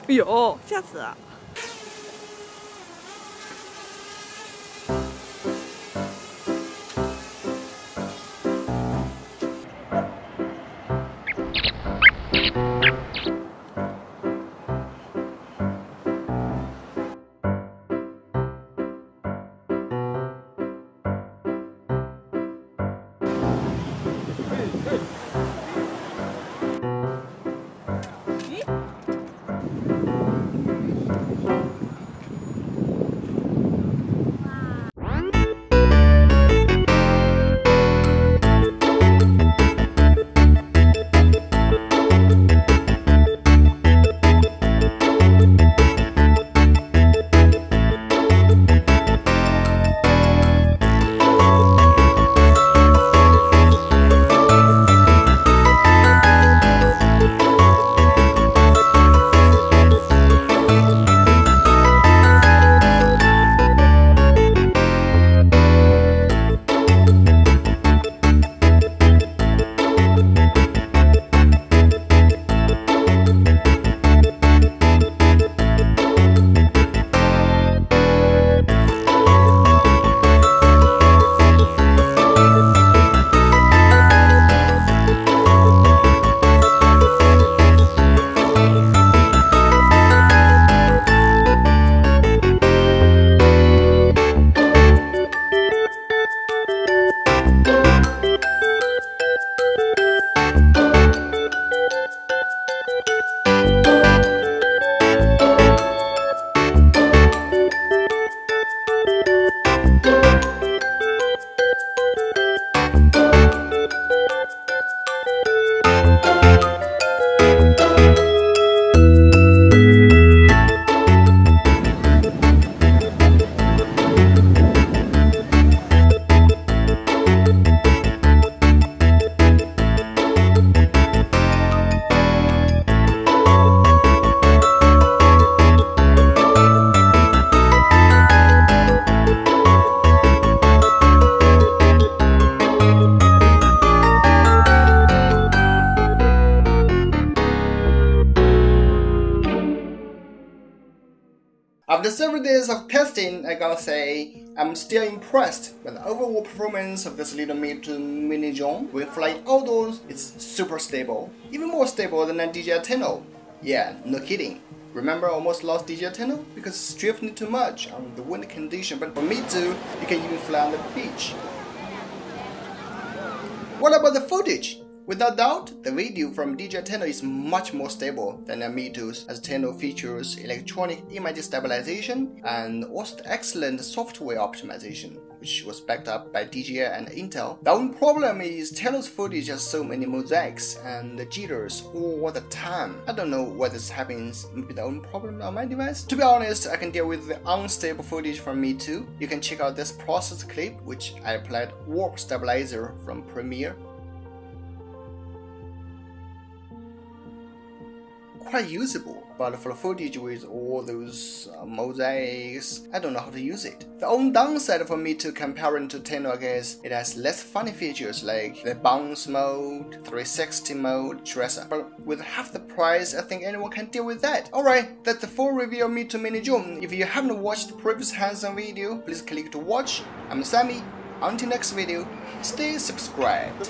哎呦，吓死了！After several days of testing, I gotta say, I'm still impressed by the overall performance of this little Mitu Mini Drone. When flying outdoors, it's super stable, even more stable than a DJI Tello. Yeah, no kidding. Remember I almost lost DJI Tello because it's drifting too much on the wind condition, but for Mitu, you can even fly on the beach. What about the footage? Without doubt, the video from DJI Tello is much more stable than the Mitu's, as Tello features electronic image stabilization and also excellent software optimization, which was backed up by DJI and Intel. The only problem is Tello's footage has so many mosaics and jitters all the time. I don't know why this happens, maybe the only problem on my device. To be honest, I can deal with the unstable footage from Mitu. You can check out this process clip, which I applied warp stabilizer from Premiere. Quite usable, but for footage with all those mosaics, I don't know how to use it. The only downside for me to comparing to Tello is it has less funny features like the bounce mode, 360 mode, dresser, but with half the price, I think anyone can deal with that. Alright, that's the full review of Mitu Mini Drone. If you haven't watched the previous hands-on video, please click to watch. I'm Sami. Until next video, stay subscribed.